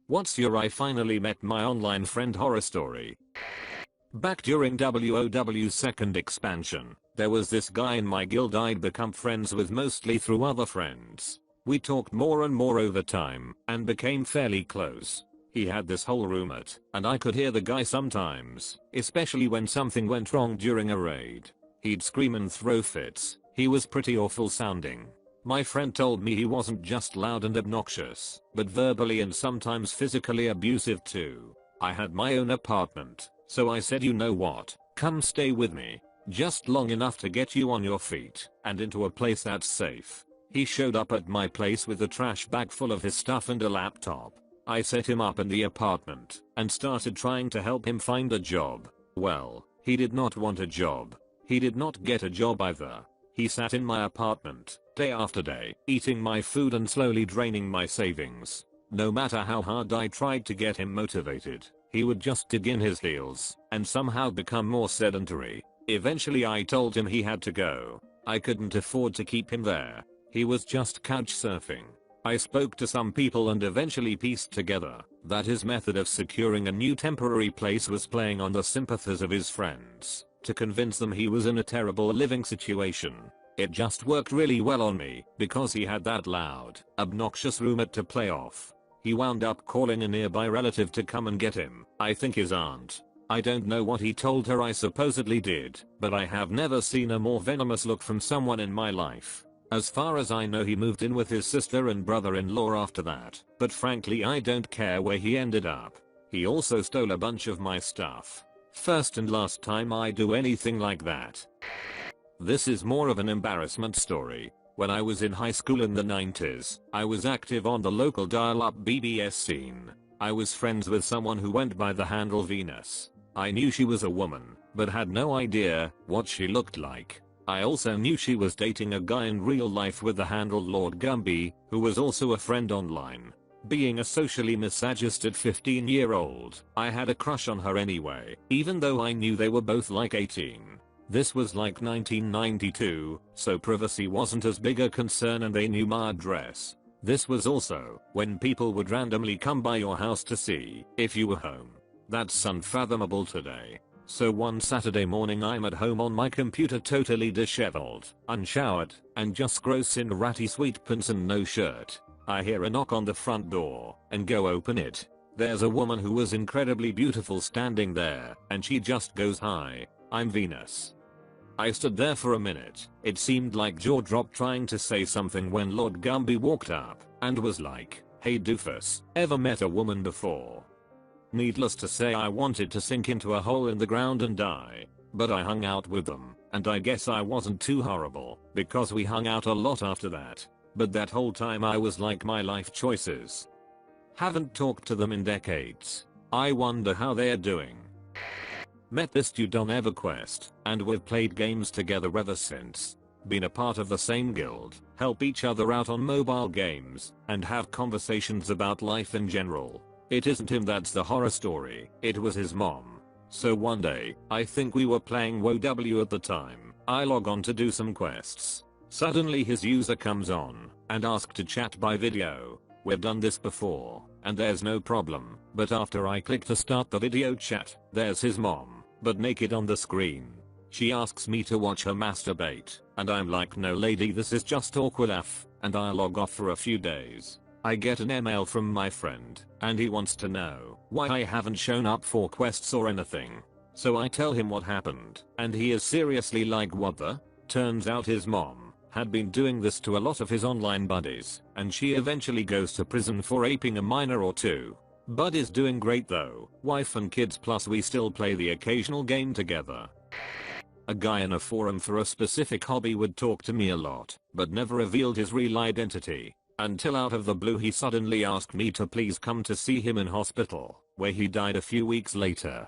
What's your I finally met my online friend horror story? Back during WoW's second expansion, there was this guy in my guild I'd become friends with mostly through other friends. We talked more and more over time and became fairly close. He had this whole roommate, and I could hear the guy sometimes, especially when something went wrong during a raid. He'd scream and throw fits. He was pretty awful sounding. My friend told me he wasn't just loud and obnoxious, but verbally and sometimes physically abusive too. I had my own apartment, so I said, you know what, come stay with me. Just long enough to get you on your feet and into a place that's safe. He showed up at my place with a trash bag full of his stuff and a laptop. I set him up in the apartment and started trying to help him find a job. Well, he did not want a job. He did not get a job either. He sat in my apartment, day after day, eating my food and slowly draining my savings. No matter how hard I tried to get him motivated, he would just dig in his heels and somehow become more sedentary. Eventually I told him he had to go. I couldn't afford to keep him there. He was just couch surfing. I spoke to some people and eventually pieced together that his method of securing a new temporary place was playing on the sympathies of his friends to convince them he was in a terrible living situation. It just worked really well on me because he had that loud, obnoxious roommate to play off. He wound up calling a nearby relative to come and get him, I think his aunt. I don't know what he told her I supposedly did, but I have never seen a more venomous look from someone in my life. As far as I know he moved in with his sister and brother-in-law after that, but frankly I don't care where he ended up. He also stole a bunch of my stuff. First and last time I do anything like that. This is more of an embarrassment story. When I was in high school in the 90s, I was active on the local dial-up BBS scene. I was friends with someone who went by the handle Venus. I knew she was a woman, but had no idea what she looked like. I also knew she was dating a guy in real life with the handle Lord Gumby, who was also a friend online. Being a socially misagisted 15-year-old, I had a crush on her anyway, even though I knew they were both like 18. This was like 1992, so privacy wasn't as big a concern and they knew my address. This was also when people would randomly come by your house to see if you were home. That's unfathomable today. So one Saturday morning I'm at home on my computer totally disheveled, unshowered, and just gross in ratty sweat pants and no shirt. I hear a knock on the front door and go open it. There's a woman who was incredibly beautiful standing there and she just goes, "Hi, I'm Venus." I stood there for a minute. It seemed like jaw dropped trying to say something when Lord Gumby walked up and was like, "Hey doofus, ever met a woman before?" Needless to say I wanted to sink into a hole in the ground and die, but I hung out with them, and I guess I wasn't too horrible because we hung out a lot after that. But that whole time I was like, my life choices. Haven't talked to them in decades. I wonder how they're doing. Met this dude on EverQuest, and we've played games together ever since. Been a part of the same guild, help each other out on mobile games, and have conversations about life in general. It isn't him that's the horror story, it was his mom. So one day, I think we were playing WoW at the time, I log on to do some quests. Suddenly his user comes on and asks to chat by video. We've done this before, and there's no problem, but after I click to start the video chat, there's his mom, but naked on the screen. She asks me to watch her masturbate, and I'm like, no lady, this is just awkward AF, and I log off for a few days. I get an email from my friend, and he wants to know why I haven't shown up for quests or anything. So I tell him what happened, and he is seriously like, what the? Turns out his mom had been doing this to a lot of his online buddies, and she eventually goes to prison for raping a minor or two. Buddy's doing great though, wife and kids, plus we still play the occasional game together. A guy in a forum for a specific hobby would talk to me a lot, but never revealed his real identity. Until out of the blue he suddenly asked me to please come to see him in hospital, where he died a few weeks later.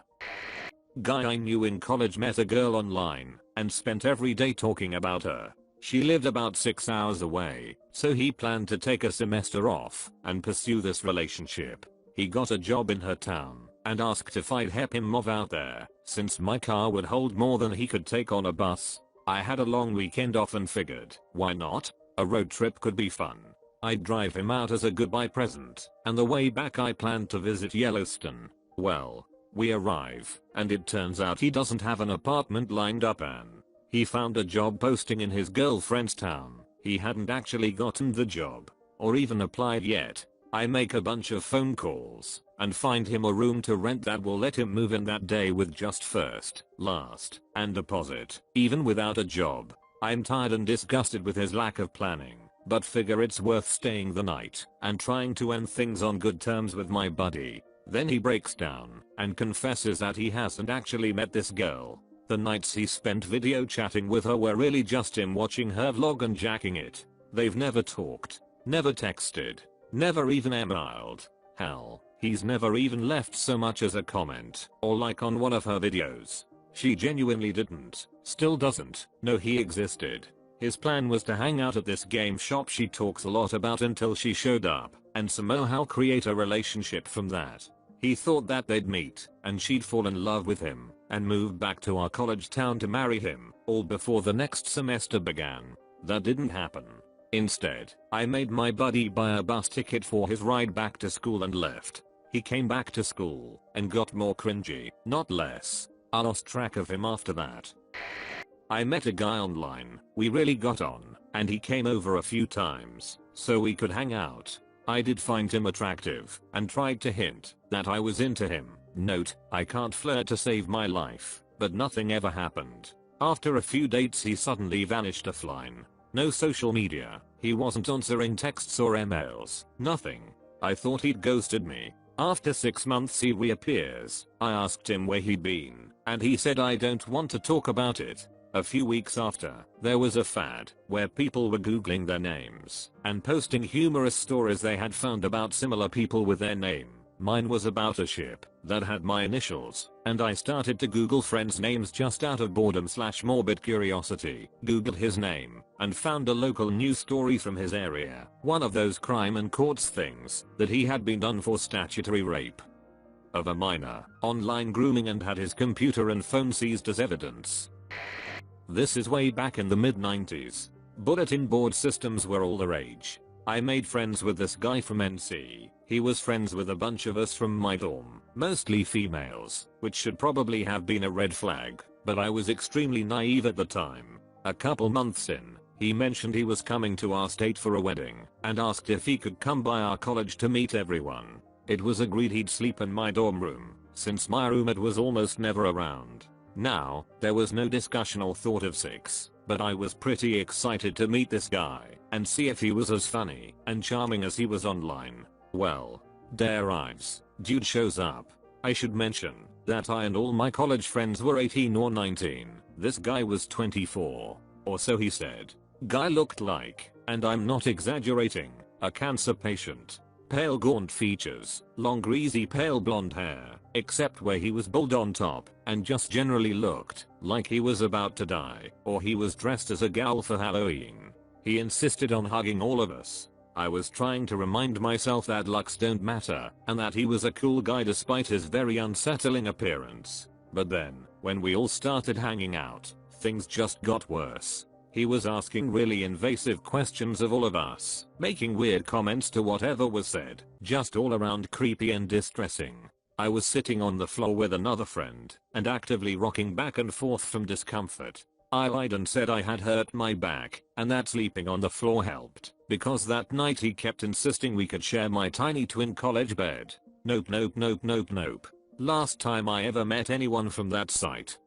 Guy I knew in college met a girl online, and spent every day talking about her. She lived about 6 hours away, so he planned to take a semester off and pursue this relationship. He got a job in her town and asked if I'd help him move out there, since my car would hold more than he could take on a bus. I had a long weekend off and figured, why not? A road trip could be fun. I'd drive him out as a goodbye present, and the way back I planned to visit Yellowstone. Well, we arrive, and it turns out he doesn't have an apartment lined up and he found a job posting in his girlfriend's town. He hadn't actually gotten the job, or even applied yet. I make a bunch of phone calls, and find him a room to rent that will let him move in that day with just first, last, and deposit, even without a job. I'm tired and disgusted with his lack of planning, but figure it's worth staying the night, and trying to end things on good terms with my buddy. Then he breaks down, and confesses that he hasn't actually met this girl. The nights he spent video chatting with her were really just him watching her vlog and jacking it. They've never talked, never texted, never even emailed. Hell, he's never even left so much as a comment or like on one of her videos. She genuinely didn't, still doesn't, know he existed. His plan was to hang out at this game shop she talks a lot about until she showed up, and somehow create a relationship from that. He thought that they'd meet, and she'd fall in love with him, and move back to our college town to marry him, all before the next semester began. That didn't happen. Instead, I made my buddy buy a bus ticket for his ride back to school and left. He came back to school, and got more cringy, not less. I lost track of him after that. I met a guy online, we really got on, and he came over a few times, so we could hang out. I did find him attractive, and tried to hint that I was into him. Note, I can't flirt to save my life, but nothing ever happened. After a few dates he suddenly vanished offline. No social media, he wasn't answering texts or emails, nothing. I thought he'd ghosted me. After 6 months he reappears. I asked him where he'd been, and he said I don't want to talk about it. A few weeks after, there was a fad where people were googling their names and posting humorous stories they had found about similar people with their name. Mine was about a ship that had my initials, and I started to Google friends' names just out of boredom/morbid curiosity. Googled his name and found a local news story from his area, one of those crime and courts things that he had been done for statutory rape of a minor, online grooming, and had his computer and phone seized as evidence. This is way back in the mid-90s. Bulletin board systems were all the rage. I made friends with this guy from NC. He was friends with a bunch of us from my dorm, mostly females, which should probably have been a red flag, but I was extremely naive at the time. A couple months in, he mentioned he was coming to our state for a wedding, and asked if he could come by our college to meet everyone. It was agreed he'd sleep in my dorm room, since my roommate was almost never around. Now, there was no discussion or thought of sex, but I was pretty excited to meet this guy and see if he was as funny and charming as he was online. Well, day arrives, dude shows up. I should mention that I and all my college friends were 18 or 19. This guy was 24, or so he said. Guy looked like, and I'm not exaggerating, a cancer patient. Pale gaunt features, long greasy pale blonde hair, except where he was bald on top, and just generally looked like he was about to die, or he was dressed as a gal for Halloween. He insisted on hugging all of us. I was trying to remind myself that looks don't matter, and that he was a cool guy despite his very unsettling appearance. But then, when we all started hanging out, things just got worse. He was asking really invasive questions of all of us, making weird comments to whatever was said, just all around creepy and distressing. I was sitting on the floor with another friend, and actively rocking back and forth from discomfort. I lied and said I had hurt my back, and that sleeping on the floor helped, because that night he kept insisting we could share my tiny twin college bed. Nope nope nope nope nope. Last time I ever met anyone from that site.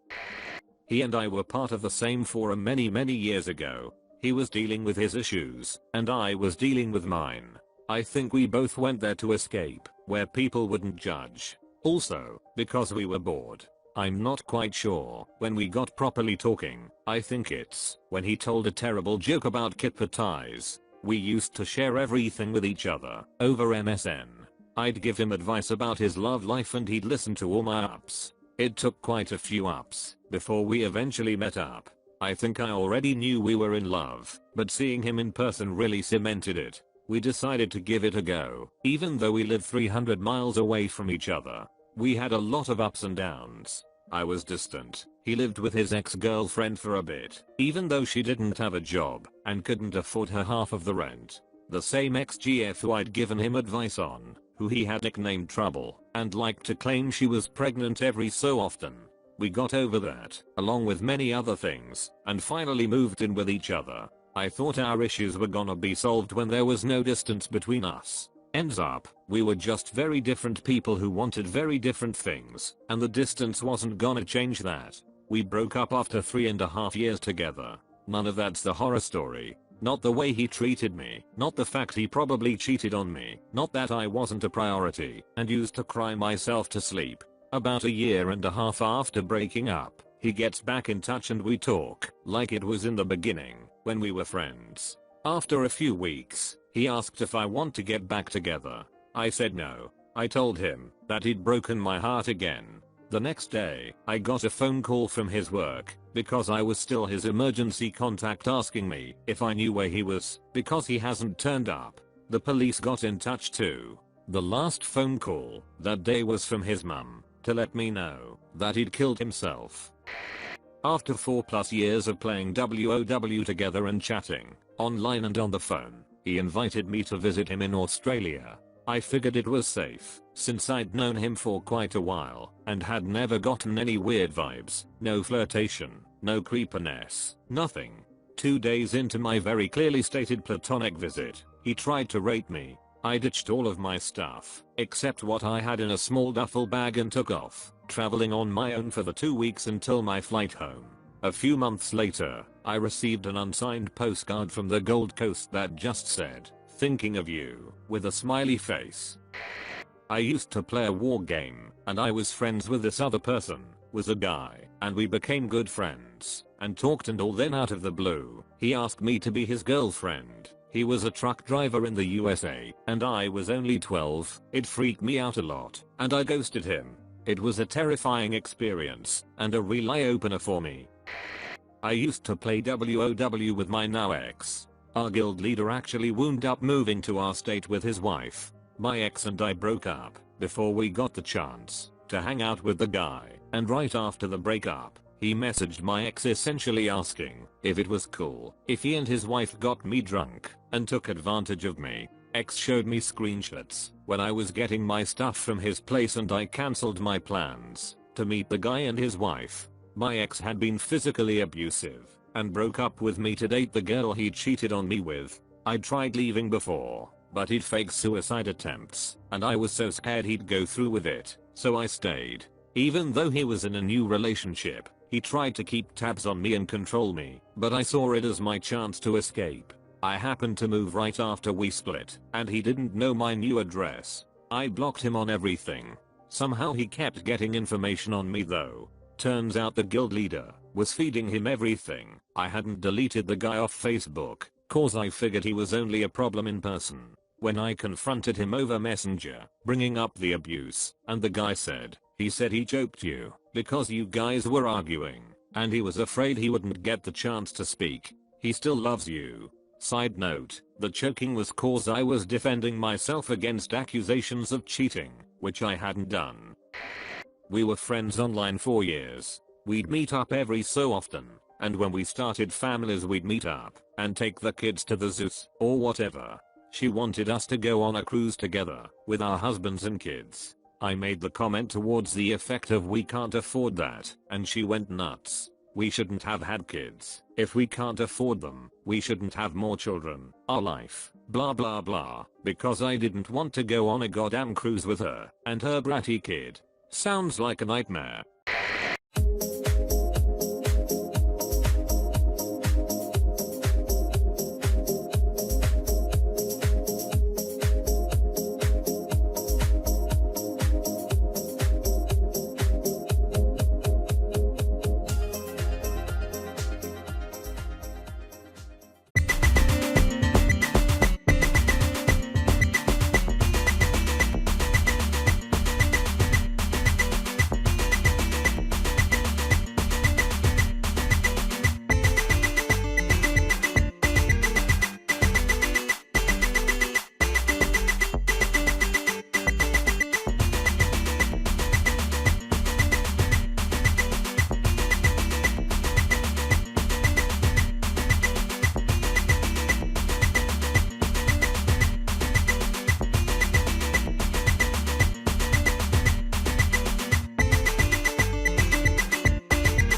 He and I were part of the same forum many years ago. He was dealing with his issues, and I was dealing with mine. I think we both went there to escape, where people wouldn't judge. Also, because we were bored. I'm not quite sure when we got properly talking. I think it's when he told a terrible joke about kipper ties. We used to share everything with each other over MSN. I'd give him advice about his love life and he'd listen to all my ups. It took quite a few ups before we eventually met up. I think I already knew we were in love, but seeing him in person really cemented it. We decided to give it a go, even though we lived 300 miles away from each other. We had a lot of ups and downs. I was distant. He lived with his ex-girlfriend for a bit, even though she didn't have a job and couldn't afford her half of the rent. The same ex-GF who I'd given him advice on, who he had nicknamed Trouble, and liked to claim she was pregnant every so often. We got over that, along with many other things, and finally moved in with each other. I thought our issues were gonna be solved when there was no distance between us. Ends up, we were just very different people who wanted very different things, and the distance wasn't gonna change that. We broke up after 3.5 years together. None of that's the horror story. Not the way he treated me, not the fact he probably cheated on me, not that I wasn't a priority and used to cry myself to sleep. About 1.5 years after breaking up, he gets back in touch and we talk like it was in the beginning, when we were friends. After a few weeks, he asked if I want to get back together. I said no. I told him that he'd broken my heart again. The next day, I got a phone call from his work, because I was still his emergency contact, asking me if I knew where he was, because he hasn't turned up. The police got in touch too. The last phone call that day was from his mum, to let me know that he'd killed himself. After 4+ years of playing WoW together and chatting, online and on the phone, he invited me to visit him in Australia. I figured it was safe, since I'd known him for quite a while, and had never gotten any weird vibes, no flirtation, no creepiness, nothing. 2 days into my very clearly stated platonic visit, he tried to rape me. I ditched all of my stuff, except what I had in a small duffel bag, and took off, traveling on my own for the 2 weeks until my flight home. A few months later, I received an unsigned postcard from the Gold Coast that just said, "Thinking of you," with a smiley face. I used to play a war game, and I was friends with this other person, was a guy, and we became good friends, and talked and all. Then out of the blue, he asked me to be his girlfriend. He was a truck driver in the USA, and I was only 12. It freaked me out a lot, and I ghosted him. It was a terrifying experience, and a real eye-opener for me. I used to play WoW with my now ex. Our guild leader actually wound up moving to our state with his wife. My ex and I broke up before we got the chance to hang out with the guy, and right after the breakup, he messaged my ex essentially asking if it was cool if he and his wife got me drunk and took advantage of me. Ex showed me screenshots when I was getting my stuff from his place, and I cancelled my plans to meet the guy and his wife. My ex had been physically abusive and broke up with me to date the girl he cheated on me with. I'd tried leaving before, but he'd fake suicide attempts, and I was so scared he'd go through with it, so I stayed. Even though he was in a new relationship, he tried to keep tabs on me and control me, but I saw it as my chance to escape. I happened to move right after we split, and he didn't know my new address. I blocked him on everything. Somehow he kept getting information on me though. Turns out the guild leader was feeding him everything. I hadn't deleted the guy off Facebook, cause I figured he was only a problem in person. When I confronted him over Messenger, bringing up the abuse, and the guy said he choked you because you guys were arguing, and he was afraid he wouldn't get the chance to speak. He still loves you. Side note, the choking was cause I was defending myself against accusations of cheating, which I hadn't done. We were friends online for years. We'd meet up every so often, and when we started families we'd meet up and take the kids to the zoos or whatever. She wanted us to go on a cruise together with our husbands and kids. I made the comment towards the effect of we can't afford that, and she went nuts. We shouldn't have had kids. If we can't afford them, we shouldn't have more children. Our life, blah blah blah, because I didn't want to go on a goddamn cruise with her and her bratty kid. Sounds like a nightmare.